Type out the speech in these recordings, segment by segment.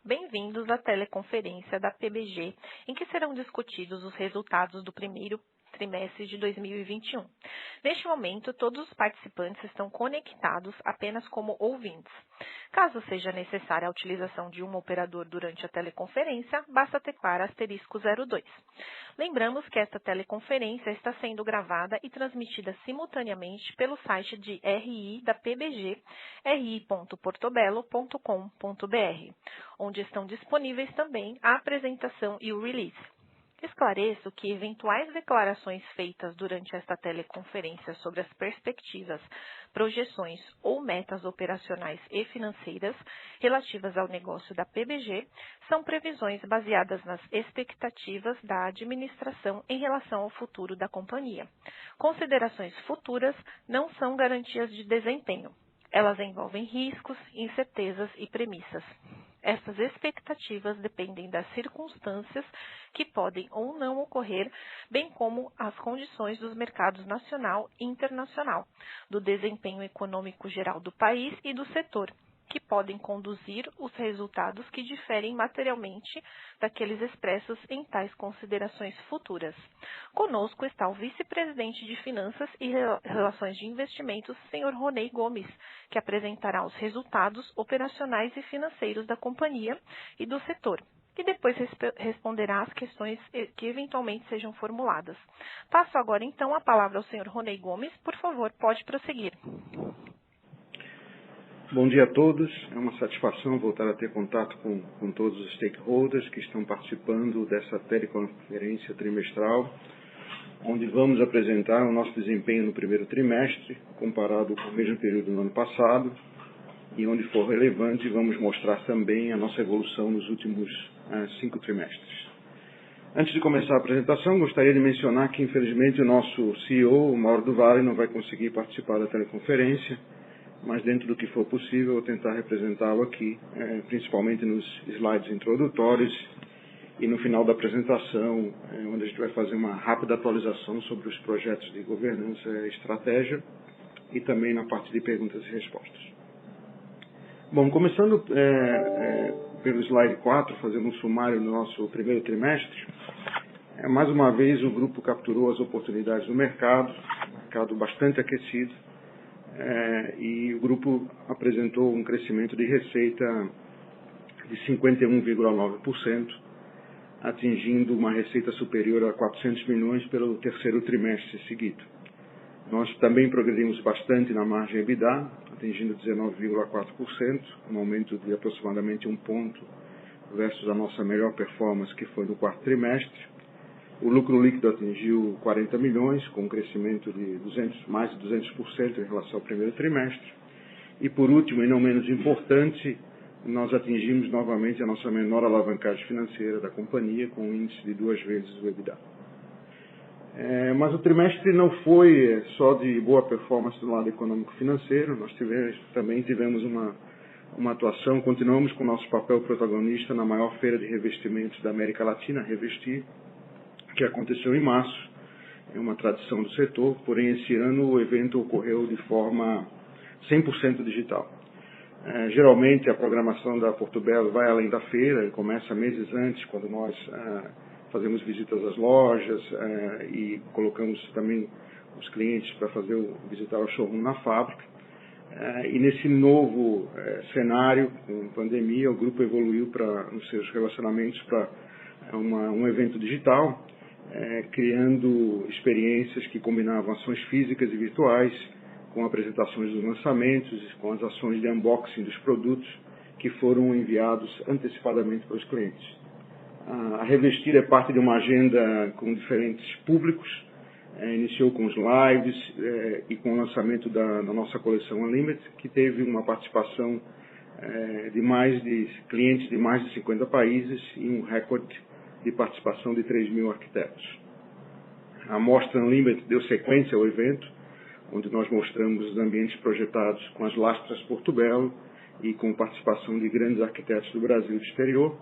Bem-vindos à teleconferência da PBG, em que serão discutidos os resultados do primeiro trimestre de 2021. Neste momento, todos os participantes estão conectados apenas como ouvintes. Caso seja necessária a utilização de um operador durante a teleconferência, basta teclar *02. Lembramos que esta teleconferência está sendo gravada e transmitida simultaneamente pelo site de RI da PBG, ri.portobello.com.br, onde estão disponíveis também a apresentação e o release. Esclareço que eventuais declarações feitas durante esta teleconferência sobre as perspectivas, projeções ou metas operacionais e financeiras relativas ao negócio da PBG são previsões baseadas nas expectativas da administração em relação ao futuro da companhia. Considerações futuras não são garantias de desempenho. Elas envolvem riscos, incertezas e premissas. Essas expectativas dependem das circunstâncias que podem ou não ocorrer, bem como as condições dos mercados nacional e internacional, do desempenho econômico geral do país e do setor, que podem conduzir os resultados que diferem materialmente daqueles expressos em tais considerações futuras. Conosco está o vice-presidente de Finanças e Relações de Investimentos, Sr. Ronei Gomes, que apresentará os resultados operacionais e financeiros da companhia e do setor, e depois responderá às questões que eventualmente sejam formuladas. Passo agora então a palavra ao Sr. Ronei Gomes. Por favor, pode prosseguir. Bom dia a todos. É uma satisfação voltar a ter contato com todos os stakeholders que estão participando dessa teleconferência trimestral, onde vamos apresentar o nosso desempenho no primeiro trimestre, comparado com o mesmo período do ano passado, e onde for relevante, vamos mostrar também a nossa evolução nos últimos 5 trimestres. Antes de começar a apresentação, gostaria de mencionar que, infelizmente, o nosso CEO, o Mauro do Vale, não vai conseguir participar da teleconferência, mas dentro do que for possível, eu vou tentar representá-lo aqui, principalmente nos slides introdutórios e no final da apresentação, onde a gente vai fazer uma rápida atualização sobre os projetos de governança e estratégia, e também na parte de perguntas e respostas. Bom, começando pelo slide 4, fazendo um sumário do nosso primeiro trimestre, mais uma vez o grupo capturou as oportunidades do mercado bastante aquecido, e o grupo apresentou um crescimento de receita de 51,9%, atingindo uma receita superior a 400 milhões pelo terceiro trimestre seguido. Nós também progredimos bastante na margem EBITDA, atingindo 19,4%, um aumento de aproximadamente 1 ponto versus a nossa melhor performance, que foi no quarto trimestre. O lucro líquido atingiu 40 milhões, com um crescimento de mais de 200% em relação ao primeiro trimestre. E por último, e não menos importante, nós atingimos novamente a nossa menor alavancagem financeira da companhia, com um índice de 2 vezes o EBITDA. Mas o trimestre não foi só de boa performance do lado econômico-financeiro, nós também tivemos uma atuação, continuamos com o nosso papel protagonista na maior feira de revestimentos da América Latina, Revestir, que aconteceu em março. É uma tradição do setor, porém esse ano o evento ocorreu de forma 100% digital. Geralmente a programação da Portobello vai além da feira, começa meses antes, quando nós fazemos visitas às lojas e colocamos também os clientes para visitar o showroom na fábrica. E nesse novo cenário, com pandemia, o grupo evoluiu nos seus relacionamentos para um evento digital, criando experiências que combinavam ações físicas e virtuais, com apresentações dos lançamentos, com as ações de unboxing dos produtos que foram enviados antecipadamente para os clientes. A Revestir é parte de uma agenda com diferentes públicos, iniciou com os lives e com o lançamento da nossa coleção Unlimited, que teve uma participação de clientes de mais de 50 países e um recorde de participação de 3 mil arquitetos. A Mostra Unlimited deu sequência ao evento, onde nós mostramos os ambientes projetados com as lastras Portobello e com participação de grandes arquitetos do Brasil e do exterior.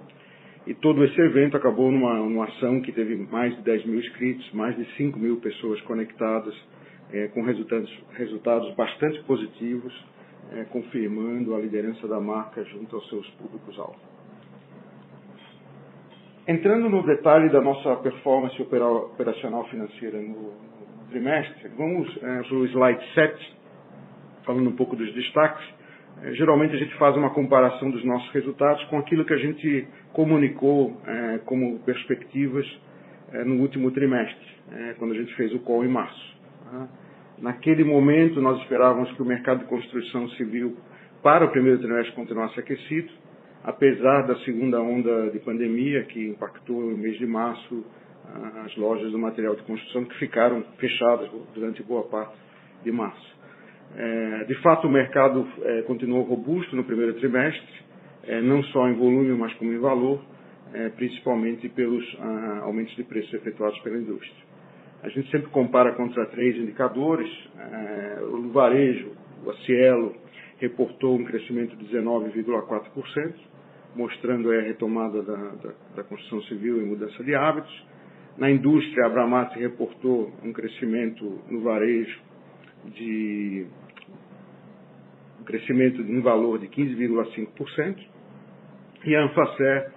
E todo esse evento acabou numa ação que teve mais de 10 mil inscritos, mais de 5 mil pessoas conectadas, com resultados bastante positivos, confirmando a liderança da marca junto aos seus públicos-alvo. Entrando no detalhe da nossa performance operacional financeira no trimestre, vamos para o slide 7, falando um pouco dos destaques. Geralmente a gente faz uma comparação dos nossos resultados com aquilo que a gente comunicou como perspectivas no último trimestre, quando a gente fez o call em março. Naquele momento nós esperávamos que o mercado de construção civil para o primeiro trimestre continuasse aquecido, apesar da segunda onda de pandemia que impactou no mês de março as lojas do material de construção que ficaram fechadas durante boa parte de março. De fato, o mercado continuou robusto no primeiro trimestre, não só em volume, mas como em valor, principalmente pelos aumentos de preços efetuados pela indústria. A gente sempre compara contra 3 indicadores. O varejo, o Cielo, reportou um crescimento de 19,4%, mostrando a retomada da construção civil e mudança de hábitos. Na indústria, a Abramat reportou um crescimento no varejo um crescimento em valor de 15,5%, e a Anfacer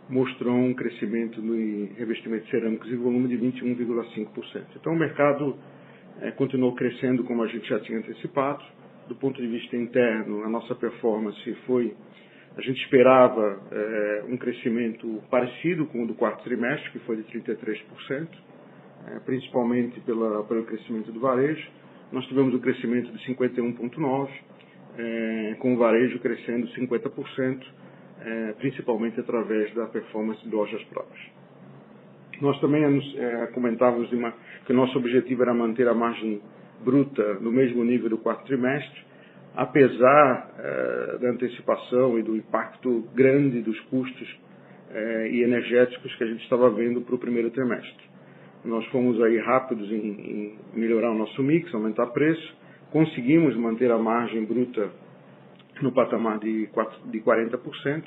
mostrou um crescimento no revestimento de cerâmicos em volume de 21,5%. Então o mercado continuou crescendo como a gente já tinha antecipado. Do ponto de vista interno, a nossa performance a gente esperava um crescimento parecido com o do quarto trimestre, que foi de 33%, principalmente pelo crescimento do varejo. Nós tivemos um crescimento de 51,9%, com o varejo crescendo 50%, principalmente através da performance de lojas próprias. Nós também comentávamos que o nosso objetivo era manter a margem bruta no mesmo nível do quarto trimestre, apesar da antecipação e do impacto grande dos custos e energéticos que a gente estava vendo para o primeiro trimestre. Nós fomos aí rápidos em melhorar o nosso mix, aumentar preço, conseguimos manter a margem bruta no patamar de 40%,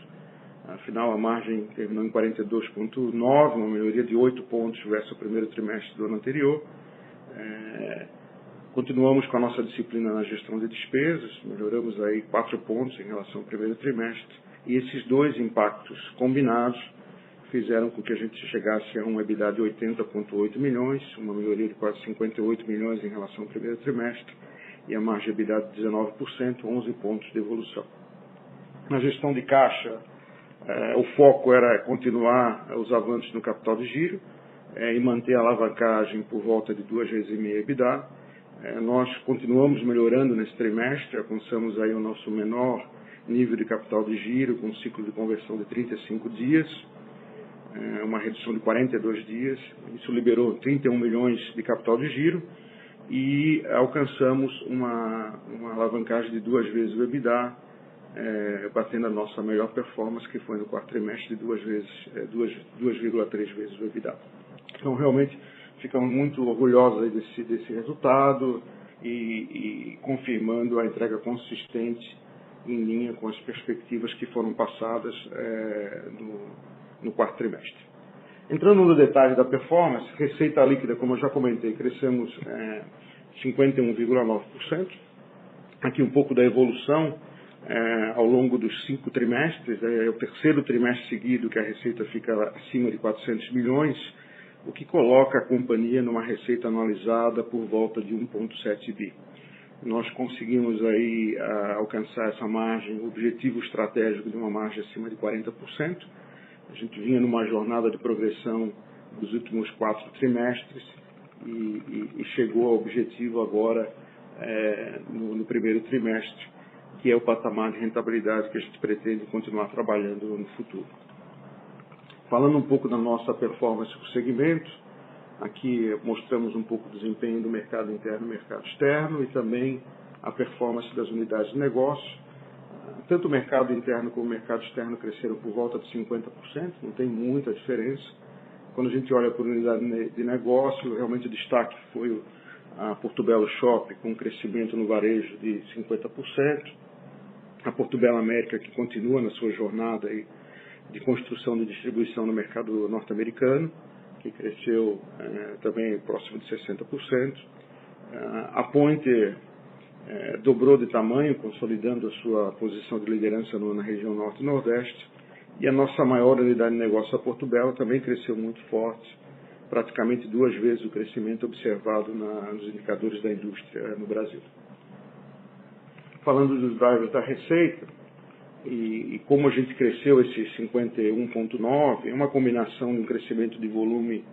afinal a margem terminou em 42,9%, uma melhoria de 8 pontos versus o primeiro trimestre do ano anterior. Continuamos com a nossa disciplina na gestão de despesas, melhoramos aí 4 pontos em relação ao primeiro trimestre, e esses dois impactos combinados fizeram com que a gente chegasse a um EBITDA de 80,8 milhões, uma melhoria de quase 58 milhões em relação ao primeiro trimestre, e a margem de EBITDA de 19%, 11 pontos de evolução. Na gestão de caixa, o foco era continuar os avanços no capital de giro e manter a alavancagem por volta de 2,5 vezes EBITDA. Nós continuamos melhorando nesse trimestre, alcançamos aí o nosso menor nível de capital de giro, com um ciclo de conversão de 35 dias, uma redução de 42 dias. Isso liberou 31 milhões de capital de giro e alcançamos uma alavancagem de 2 vezes o EBITDA, batendo a nossa melhor performance, que foi no quarto trimestre, de 2,3 vezes o EBITDA. Então, realmente, ficamos muito orgulhosos desse resultado e confirmando a entrega consistente em linha com as perspectivas que foram passadas no quarto trimestre. Entrando no detalhe da performance, receita líquida, como eu já comentei, crescemos 51,9%. Aqui um pouco da evolução ao longo dos 5 trimestres, é o terceiro trimestre seguido que a receita fica acima de 400 milhões, o que coloca a companhia numa receita anualizada por volta de 1,7 bi. Nós conseguimos aí alcançar essa margem, o objetivo estratégico de uma margem acima de 40%. A gente vinha numa jornada de progressão dos últimos 4 trimestres e chegou ao objetivo agora no primeiro trimestre, que é o patamar de rentabilidade que a gente pretende continuar trabalhando no futuro. Falando um pouco da nossa performance por segmento, aqui mostramos um pouco do desempenho do mercado interno e mercado externo e também a performance das unidades de negócio. Tanto o mercado interno como o mercado externo cresceram por volta de 50%, não tem muita diferença. Quando a gente olha por unidade de negócio, realmente o destaque foi a Porto Belo Shop, com um crescimento no varejo de 50%. A Porto Belo América, que continua na sua jornada de construção e distribuição no mercado norte-americano, que cresceu também próximo de 60%. A Pointer dobrou de tamanho, consolidando a sua posição de liderança na região norte e nordeste. E a nossa maior unidade de negócio, a Porto Belo, também cresceu muito forte, praticamente 2 vezes o crescimento observado nos indicadores da indústria no Brasil. Falando dos drivers da receita, e como a gente cresceu esse 51,9%, é uma combinação de um crescimento de volume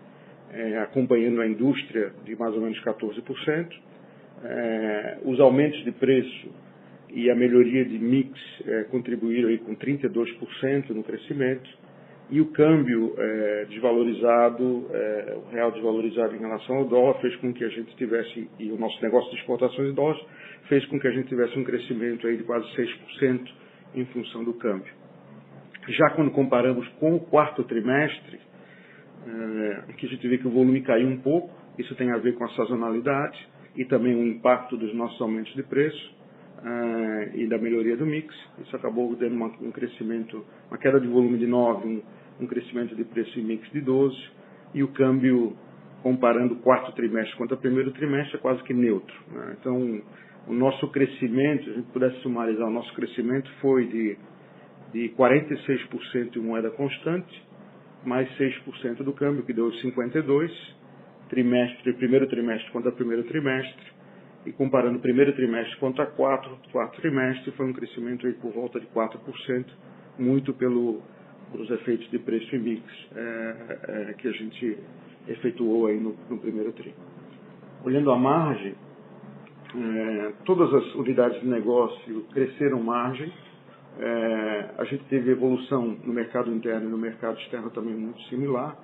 acompanhando a indústria de mais ou menos 14%, os aumentos de preço e a melhoria de mix contribuíram aí com 32% no crescimento, e o câmbio desvalorizado, o real desvalorizado em relação ao dólar, fez com que a gente tivesse, e o nosso negócio de exportações de dólares, fez com que a gente tivesse um crescimento aí de quase 6% em função do câmbio. Já quando comparamos com o quarto trimestre, aqui a gente vê que o volume caiu um pouco, isso tem a ver com a sazonalidade e também o impacto dos nossos aumentos de preço e da melhoria do mix. Isso acabou dando um crescimento, uma queda de volume de 9%, um crescimento de preço e mix de 12%, e o câmbio, comparando o quarto trimestre contra o primeiro trimestre, é quase que neutro. Então, o nosso crescimento, se a gente pudesse sumarizar, o nosso crescimento foi de 46% em moeda constante, mais 6% do câmbio, que deu 52%, primeiro trimestre contra primeiro trimestre, e comparando o primeiro trimestre contra quarto trimestre, foi um crescimento aí por volta de 4%, muito pelos efeitos de preço e mix que a gente efetuou aí no primeiro tri. Olhando a margem, todas as unidades de negócio cresceram margem. A gente teve evolução no mercado interno e no mercado externo também muito similar.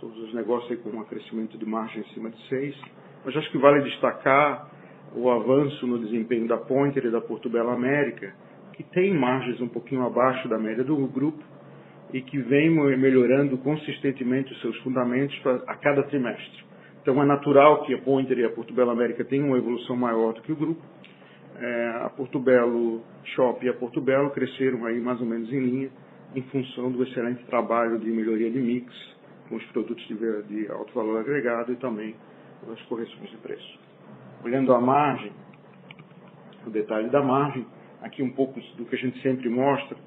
Todos os negócios aí com um crescimento de margem acima de 6%. Mas acho que vale destacar o avanço no desempenho da Pointer e da Porto Belo América, que tem margens um pouquinho abaixo da média do grupo e que vem melhorando consistentemente os seus fundamentos a cada trimestre. Então é natural que a Pointer e a Porto Belo América tenham uma evolução maior do que o grupo. A Porto Belo Shop e a Porto Belo cresceram aí mais ou menos em linha, em função do excelente trabalho de melhoria de mix com os produtos de alto valor agregado e também as correções de preço. Olhando a margem, o detalhe da margem, aqui um pouco do que a gente sempre mostra,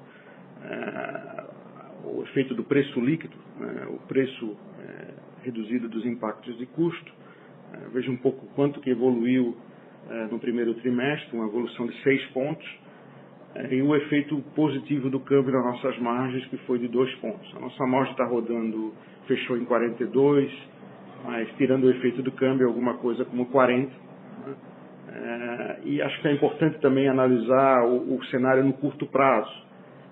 o efeito do preço líquido, o preço reduzido dos impactos de custo. Veja um pouco quanto que evoluiu no primeiro trimestre, uma evolução de 6 pontos, e o efeito positivo do câmbio nas nossas margens, que foi de 2 pontos. A nossa margem está rodando, fechou em 42, mas tirando o efeito do câmbio, alguma coisa como 40. E acho que é importante também analisar o cenário no curto prazo,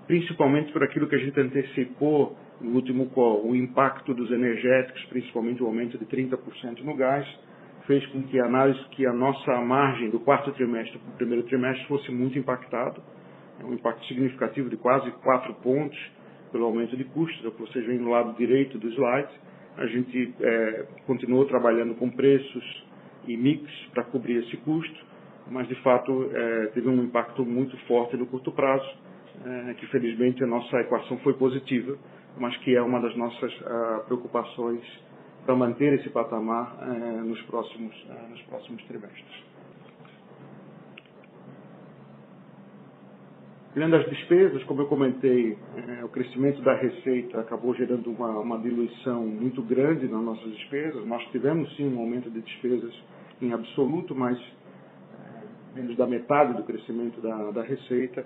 principalmente por aquilo que a gente antecipou no último call, o impacto dos energéticos, principalmente o aumento de 30% no gás, fez com que a nossa margem do quarto trimestre para o primeiro trimestre fosse muito impactada. É um impacto significativo de quase 4 pontos pelo aumento de custos. É o que vocês veem no lado direito do slide. A gente continuou trabalhando com preços e mix para cobrir esse custo, mas de fato teve um impacto muito forte no curto prazo, que felizmente a nossa equação foi positiva, mas que é uma das nossas preocupações para manter esse patamar nos próximos trimestres. Olhando as despesas, como eu comentei, o crescimento da receita acabou gerando uma diluição muito grande nas nossas despesas. Nós tivemos sim um aumento de despesas em absoluto, mas menos da metade do crescimento da receita.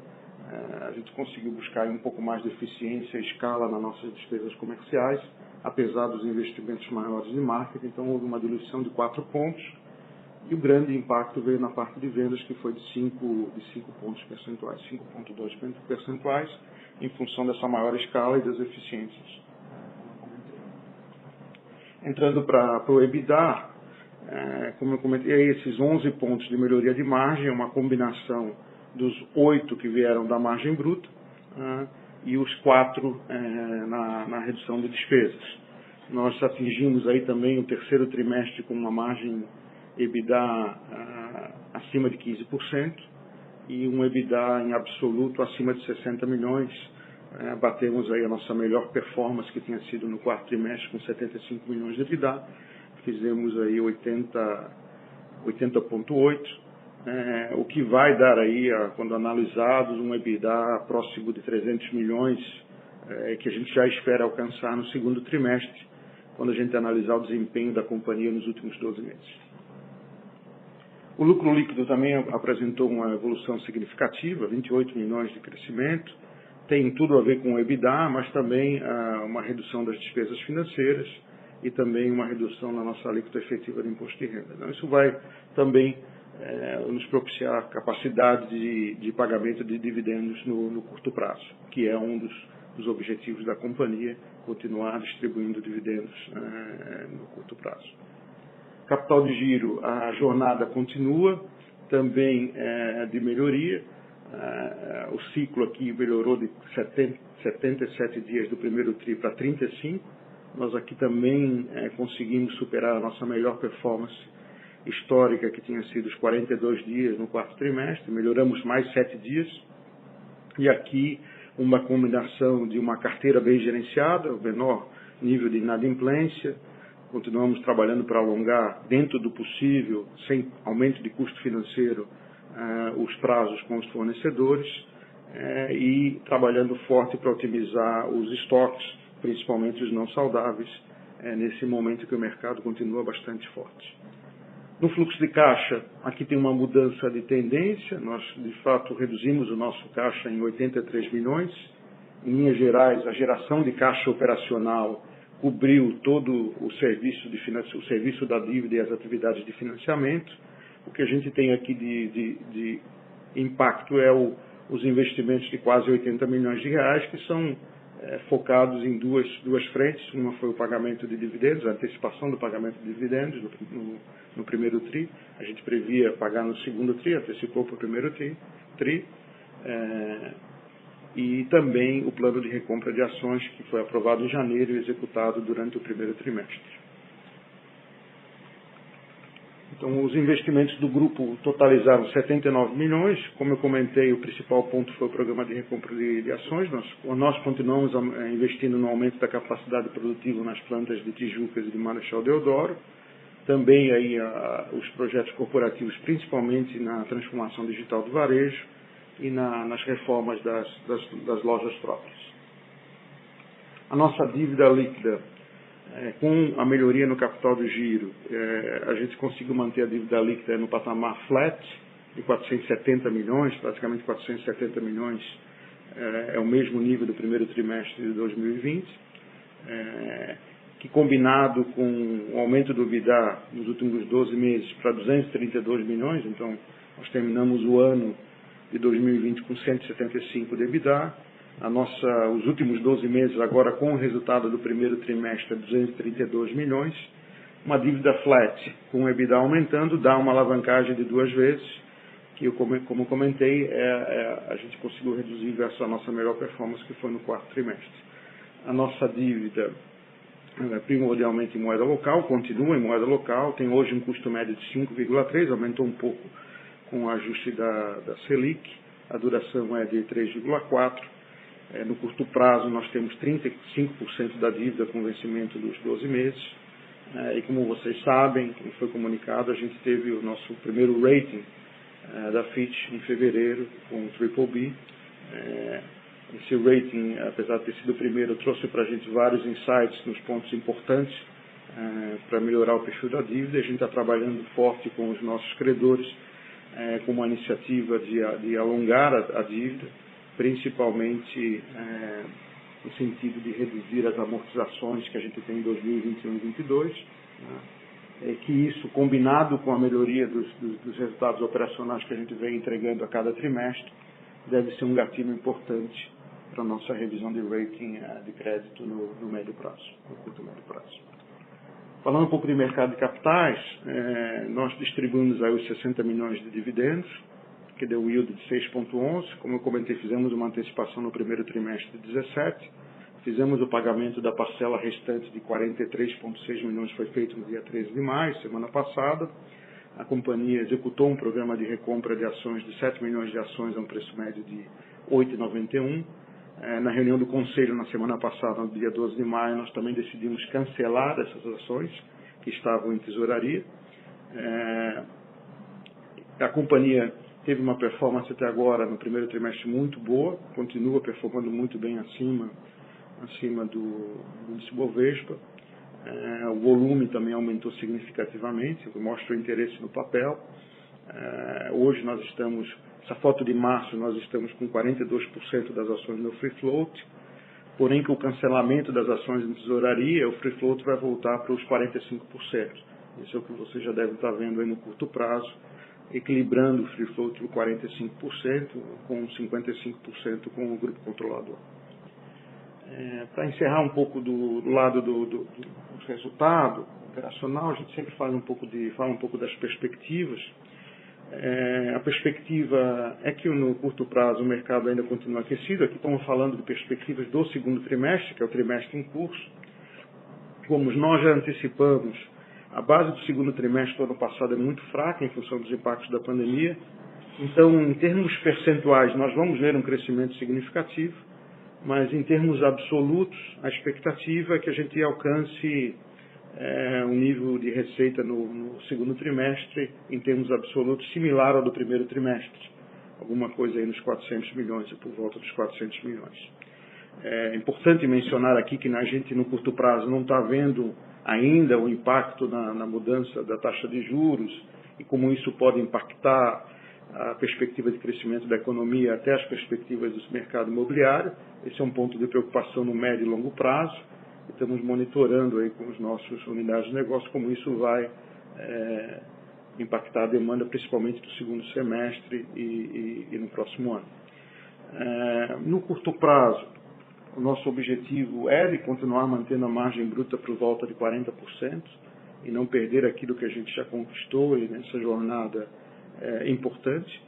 A gente conseguiu buscar um pouco mais de eficiência e escala nas nossas despesas comerciais, apesar dos investimentos maiores de marketing. Então houve uma diluição de 4 pontos, e o grande impacto veio na parte de vendas, que foi de 5 pontos percentuais, 5,2 pontos percentuais, em função dessa maior escala e das eficiências. Entrando para o EBITDA, como eu comentei, esses 11 pontos de melhoria de margem é uma combinação dos 8 que vieram da margem bruta e os 4 na redução de despesas. Nós atingimos aí também o terceiro trimestre com uma margem EBITDA acima de 15% e um EBITDA em absoluto acima de 60 milhões. Batemos aí a nossa melhor performance, que tinha sido no quarto trimestre, com 75 milhões de EBITDA. Fizemos aí 80,8, o que vai dar aí, quando analisados, um EBITDA próximo de 300 milhões que a gente já espera alcançar no segundo trimestre, quando a gente analisar o desempenho da companhia nos últimos 12 meses. O lucro líquido também apresentou uma evolução significativa, 28 milhões de crescimento, tem tudo a ver com o EBITDA, mas também uma redução das despesas financeiras e também uma redução na nossa alíquota efetiva de imposto de renda. Então, isso vai também nos propiciar capacidade de pagamento de dividendos no curto prazo, que é um dos objetivos da companhia, continuar distribuindo dividendos no curto prazo. Capital de giro, a jornada continua, também de melhoria. O ciclo aqui melhorou de 77 dias do primeiro TRI para 35. Nós aqui também conseguimos superar a nossa melhor performance histórica, que tinha sido os 42 dias no quarto trimestre. Melhoramos mais 7 dias. E aqui uma combinação de uma carteira bem gerenciada, o menor nível de inadimplência. Continuamos trabalhando para alongar, dentro do possível, sem aumento de custo financeiro, os prazos com os fornecedores e trabalhando forte para otimizar os estoques, principalmente os não saudáveis, nesse momento que o mercado continua bastante forte. No fluxo de caixa, aqui tem uma mudança de tendência. Nós, de fato, reduzimos o nosso caixa em 83 milhões. Em linhas gerais, a geração de caixa operacional cobriu todo o serviço da dívida e as atividades de financiamento. O que a gente tem aqui de impacto é os investimentos de quase 80 milhões de reais, que são focados em duas frentes. Uma foi o pagamento de dividendos, a antecipação do pagamento de dividendos no primeiro TRI. A gente previa pagar no segundo TRI, antecipou para o primeiro TRI. E também o plano de recompra de ações, que foi aprovado em janeiro e executado durante o primeiro trimestre. Então, os investimentos do grupo totalizaram 79 milhões. Como eu comentei, o principal ponto foi o programa de recompra de ações. Nós continuamos investindo no aumento da capacidade produtiva nas plantas de Tijucas e de Marechal Deodoro. Também aí os projetos corporativos, principalmente na transformação digital do varejo e nas reformas das lojas próprias. A nossa dívida líquida, com a melhoria no capital de giro, a gente conseguiu manter a dívida líquida no patamar flat, de 470 milhões, praticamente 470 milhões, é o mesmo nível do primeiro trimestre de 2020, que combinado com o aumento do EBITDA nos últimos 12 meses para 232 milhões, então nós terminamos o ano de 2020 com 175 de EBITDA. Os últimos 12 meses, agora com o resultado do primeiro trimestre, 232 milhões. Uma dívida flat, com o EBITDA aumentando, dá uma alavancagem de 2 vezes, que, como comentei, a gente conseguiu reduzir versus a nossa melhor performance, que foi no quarto trimestre. A nossa dívida, primordialmente em moeda local, continua em moeda local, tem hoje um custo médio de 5,3, aumentou um pouco com o ajuste da Selic, a duração é de 3,4. No curto prazo, nós temos 35% da dívida com vencimento dos 12 meses. E como vocês sabem, como foi comunicado, a gente teve o nosso primeiro rating da Fitch em fevereiro, com BBB. Esse rating, apesar de ter sido o primeiro, trouxe para a gente vários insights nos pontos importantes para melhorar o perfil da dívida. A gente está trabalhando forte com os nossos credores, com uma iniciativa de alongar a dívida, principalmente no sentido de reduzir as amortizações que a gente tem em 2021 e 2022, que isso, combinado com a melhoria dos resultados operacionais que a gente vem entregando a cada trimestre, deve ser um gatilho importante para a nossa revisão de rating de crédito no médio prazo, no curto e médio prazo. Falando um pouco de mercado de capitais, nós distribuímos aí os 60 milhões de dividendos, que deu yield de 6,11. Como eu comentei, fizemos uma antecipação no primeiro trimestre de 17. Fizemos o pagamento da parcela restante de 43,6 milhões, foi feito no dia 13 de maio, semana passada. A companhia executou um programa de recompra de ações de 7 milhões de ações a um preço médio de R$ 8,91. Na reunião do Conselho, na semana passada, no dia 12 de maio, nós também decidimos cancelar essas ações que estavam em tesouraria. A companhia teve uma performance até agora, no primeiro trimestre, muito boa, continua performando muito bem acima acima do índice Bovespa. O volume também aumentou significativamente, o que mostra o interesse no papel. Hoje nós estamos, essa foto de março, nós estamos com 42% das ações no free float, porém com o cancelamento das ações em tesouraria, o free float vai voltar para os 45%. Isso é o que você já deve estar vendo aí no curto prazo, equilibrando o free float por 45%, com 55% com o grupo controlador. Para encerrar um pouco do lado do resultado operacional, a gente sempre fala um pouco das perspectivas. A perspectiva é que no curto prazo o mercado ainda continua aquecido. Aqui estamos falando de perspectivas do segundo trimestre, que é o trimestre em curso. Como nós já antecipamos, a base do segundo trimestre do ano passado é muito fraca em função dos impactos da pandemia. Então, em termos percentuais, nós vamos ver um crescimento significativo, mas em termos absolutos, a expectativa é que a gente alcance um nível de receita no segundo trimestre, em termos absolutos, similar ao do primeiro trimestre. Alguma coisa aí nos 400 milhões, por volta dos 400 milhões. É importante mencionar aqui que a gente, no curto prazo, não está vendo ainda o impacto na mudança da taxa de juros e como isso pode impactar a perspectiva de crescimento da economia até as perspectivas do mercado imobiliário. Esse é um ponto de preocupação no médio e longo prazo. Estamos monitorando aí com as nossas unidades de negócio como isso vai impactar a demanda, principalmente do segundo semestre e no próximo ano. No curto prazo, o nosso objetivo é de continuar mantendo a margem bruta por volta de 40% e não perder aquilo que a gente já conquistou e nessa jornada importante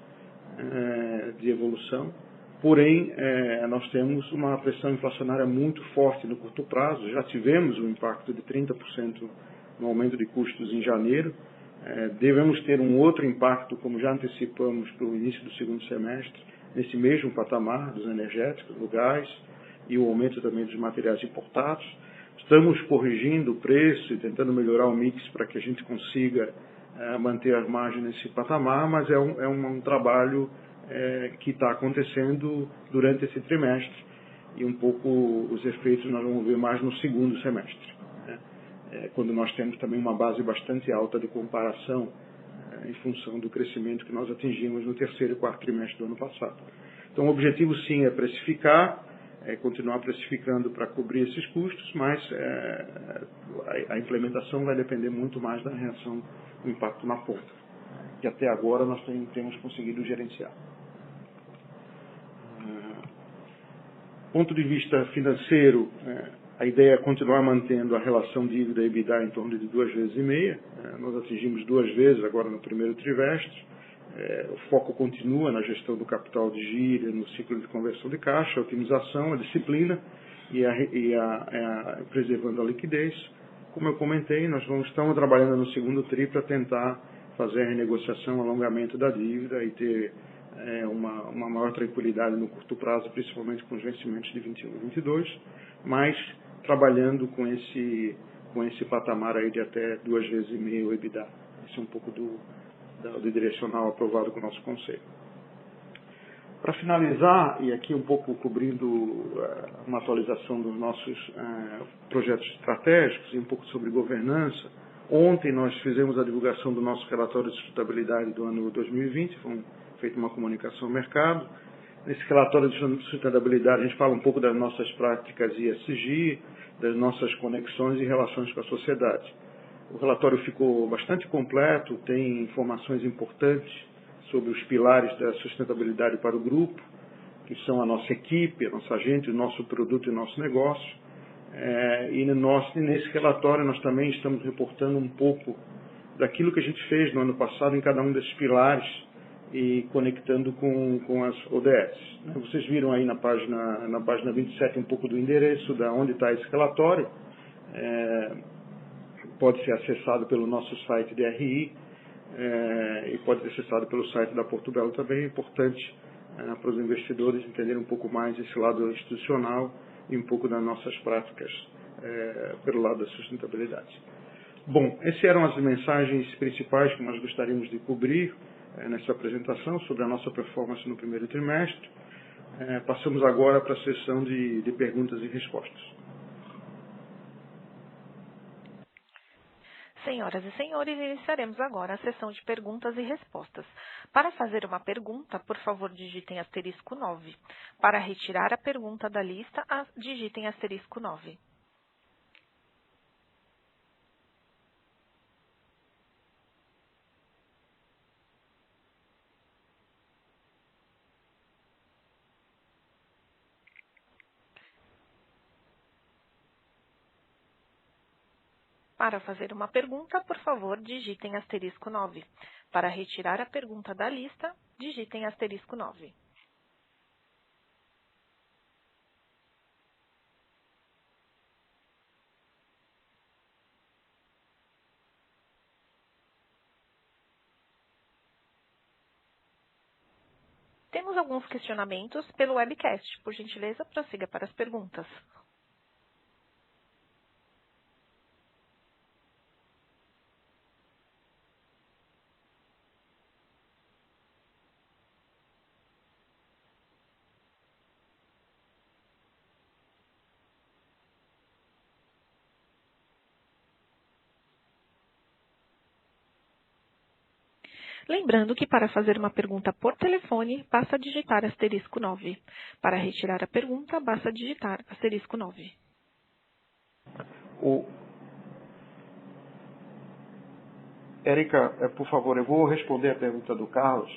de evolução. Porém, nós temos uma pressão inflacionária muito forte no curto prazo. Já tivemos um impacto de 30% no aumento de custos em janeiro. Devemos ter um outro impacto, como já antecipamos, para o início do segundo semestre, nesse mesmo patamar dos energéticos, do gás e o aumento também dos materiais importados. Estamos corrigindo o preço e tentando melhorar o mix para que a gente consiga manter as margens nesse patamar, mas é um trabalho que está acontecendo durante esse trimestre e um pouco os efeitos nós vamos ver mais no segundo semestre, quando nós temos também uma base bastante alta de comparação em função do crescimento que nós atingimos no terceiro e quarto trimestre do ano passado. Então o objetivo sim é precificar, continuar precificando para cobrir esses custos, mas a implementação vai depender muito mais da reação do impacto na ponta, que até agora nós temos conseguido gerenciar. Ponto de vista financeiro, a ideia é continuar mantendo a relação dívida-EBITDA em torno de 2,5 vezes. Nós atingimos 2 vezes agora no primeiro trimestre. O foco continua na gestão do capital de giro, no ciclo de conversão de caixa, a otimização, a disciplina e preservando a liquidez. Como eu comentei, nós estamos trabalhando no segundo TRI para tentar fazer a renegociação, alongamento da dívida e ter uma maior tranquilidade no curto prazo, principalmente com os vencimentos de 21 e 22, mas trabalhando com esse patamar aí de até 2,5 vezes o EBITDA. Esse é um pouco do direcional aprovado com o nosso conselho. Para finalizar, e aqui um pouco cobrindo uma atualização dos nossos projetos estratégicos e um pouco sobre governança, ontem nós fizemos a divulgação do nosso relatório de sustentabilidade do ano 2020, foi feita uma comunicação ao mercado. Nesse relatório de sustentabilidade a gente fala um pouco das nossas práticas ESG, das nossas conexões e relações com a sociedade. O relatório ficou bastante completo, tem informações importantes sobre os pilares da sustentabilidade para o grupo, que são a nossa equipe, a nossa gente, o nosso produto e o nosso negócio. E nesse relatório nós também estamos reportando um pouco daquilo que a gente fez no ano passado em cada um desses pilares e conectando com as ODS. Vocês viram aí na página 27 um pouco do endereço, de onde está esse relatório. Pode ser acessado pelo nosso site de RI e pode ser acessado pelo site da Porto Belo também. É importante para os investidores entenderem um pouco mais esse lado institucional e um pouco das nossas práticas pelo lado da sustentabilidade. Bom, essas eram as mensagens principais que nós gostaríamos de cobrir nessa apresentação sobre a nossa performance no primeiro trimestre. Passamos agora para a sessão de perguntas e respostas. Senhoras e senhores, iniciaremos agora a sessão de perguntas e respostas. Para fazer uma pergunta, por favor, digitem asterisco 9. Para retirar a pergunta da lista, digitem asterisco 9. Para fazer uma pergunta, por favor, digitem asterisco 9. Para retirar a pergunta da lista, digitem asterisco 9. Temos alguns questionamentos pelo webcast. Por gentileza, prossiga para as perguntas. Lembrando que para fazer uma pergunta por telefone, basta digitar asterisco 9. Para retirar a pergunta, basta digitar asterisco 9. Érica, por favor, eu vou responder a pergunta do Carlos,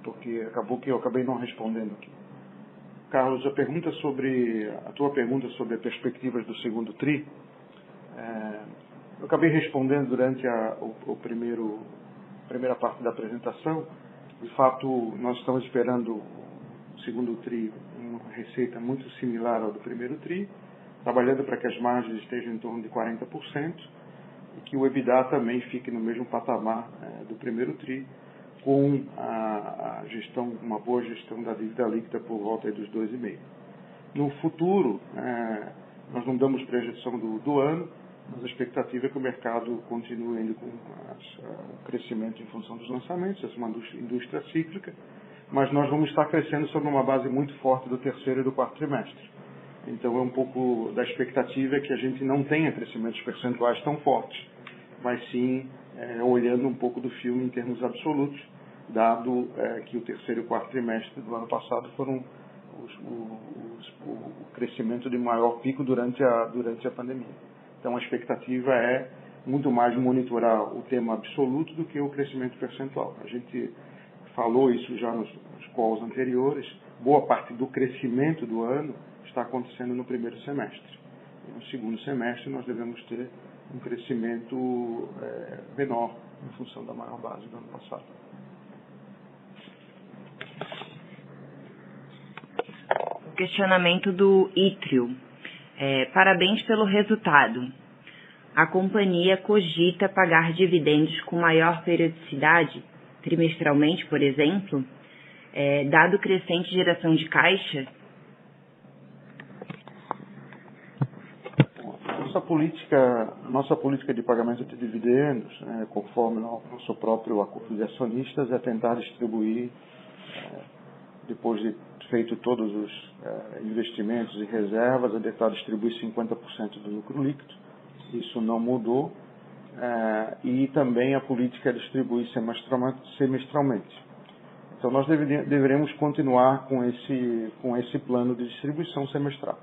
porque acabou que eu acabei não respondendo aqui. Carlos, a tua pergunta sobre as perspectivas do segundo TRI, eu acabei respondendo durante a primeira parte da apresentação. De fato, nós estamos esperando o segundo TRI uma receita muito similar ao do primeiro TRI, trabalhando para que as margens estejam em torno de 40% e que o EBITDA também fique no mesmo patamar do primeiro TRI, com a gestão, uma boa gestão da dívida líquida por volta dos 2,5%. No futuro, nós não damos projeção do ano, mas a expectativa é que o mercado continue indo com o crescimento em função dos lançamentos, essa é uma indústria cíclica, mas nós vamos estar crescendo sobre uma base muito forte do terceiro e do quarto trimestre. Então, é um pouco da expectativa que a gente não tenha crescimentos percentuais tão fortes, mas sim olhando um pouco do filme em termos absolutos, dado que o terceiro e o quarto trimestre do ano passado foram o crescimento de maior pico durante a pandemia. Então, a expectativa é muito mais monitorar o tema absoluto do que o crescimento percentual. A gente falou isso já nos calls anteriores. Boa parte do crescimento do ano está acontecendo no primeiro semestre. E no segundo semestre, nós devemos ter um crescimento menor em função da maior base do ano passado. O questionamento do Ítrio. Parabéns pelo resultado. A companhia cogita pagar dividendos com maior periodicidade, trimestralmente, por exemplo, dado crescente geração de caixa? Nossa política de pagamento de dividendos, conforme o nosso próprio acordo de acionistas, é tentar distribuir, depois de feito todos os investimentos e reservas, é tentar distribuir 50% do lucro líquido. Isso não mudou. E também a política é distribuir semestralmente. Então, nós deveremos continuar com esse plano de distribuição semestral.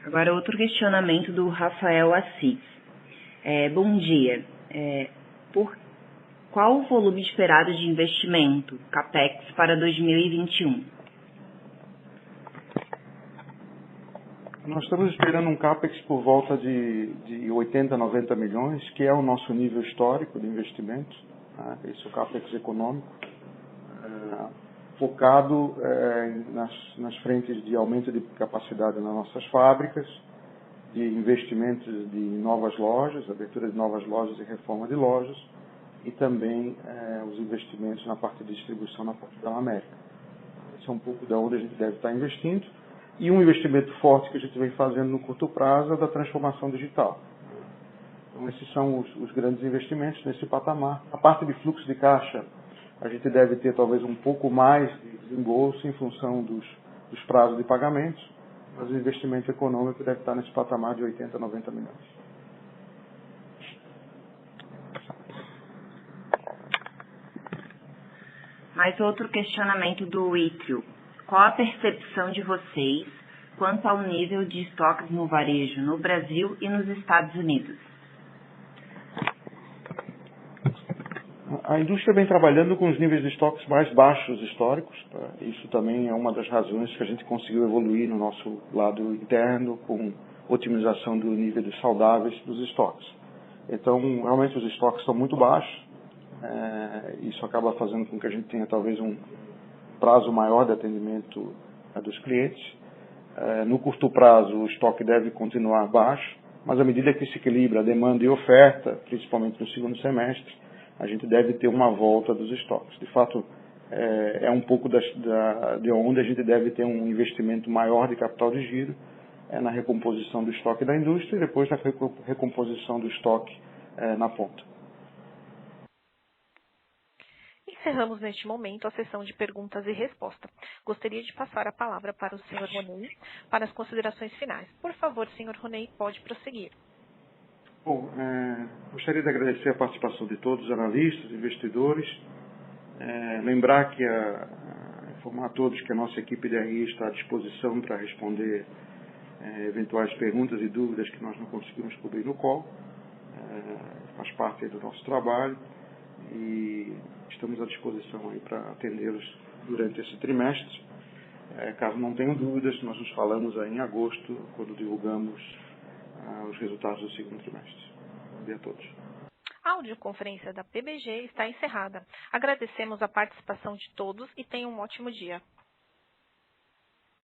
Agora, outro questionamento do Rafael Assis. Bom dia. Qual o volume esperado de investimento, CAPEX, para 2021? Nós estamos esperando um CAPEX por volta de 80 a 90 milhões, que é o nosso nível histórico de investimento. Esse é o CAPEX econômico, focado nas frentes de aumento de capacidade nas nossas fábricas, de investimentos de novas lojas, abertura de novas lojas e reforma de lojas, e também os investimentos na parte de distribuição na Portugal América. Esse é um pouco de onde a gente deve estar investindo. E um investimento forte que a gente vem fazendo no curto prazo é da transformação digital. Então, esses são os grandes investimentos nesse patamar. A parte de fluxo de caixa, a gente deve ter talvez um pouco mais de desembolso em função dos prazos de pagamentos, mas o investimento econômico deve estar nesse patamar de 80 a 90 milhões. Mais outro questionamento do Ítrio. Qual a percepção de vocês quanto ao nível de estoques no varejo no Brasil e nos Estados Unidos? A indústria vem trabalhando com os níveis de estoques mais baixos históricos. Tá? Isso também é uma das razões que a gente conseguiu evoluir no nosso lado interno com otimização do nível de saudáveis dos estoques. Então, realmente os estoques estão muito baixos. Isso acaba fazendo com que a gente tenha talvez um prazo maior de atendimento dos clientes. No curto prazo, o estoque deve continuar baixo, mas à medida que se equilibra a demanda e oferta, principalmente no segundo semestre, a gente deve ter uma volta dos estoques. De fato, é um pouco de onde a gente deve ter um investimento maior de capital de giro, na recomposição do estoque da indústria e depois na recomposição do estoque na ponta. Encerramos neste momento a sessão de perguntas e respostas. Gostaria de passar a palavra para o Sr. Roney para as considerações finais. Por favor, Sr. Roney, pode prosseguir. Bom, gostaria de agradecer a participação de todos os analistas, investidores, lembrar que informar a todos que a nossa equipe de RI está à disposição para responder eventuais perguntas e dúvidas que nós não conseguimos cobrir no call. Faz parte do nosso trabalho e estamos à disposição aí para atendê-los durante esse trimestre. Caso não tenham dúvidas, nós nos falamos aí em agosto, quando divulgamos os resultados do segundo trimestre. Bom dia a todos. A audioconferência da PBG está encerrada. Agradecemos a participação de todos e tenham um ótimo dia.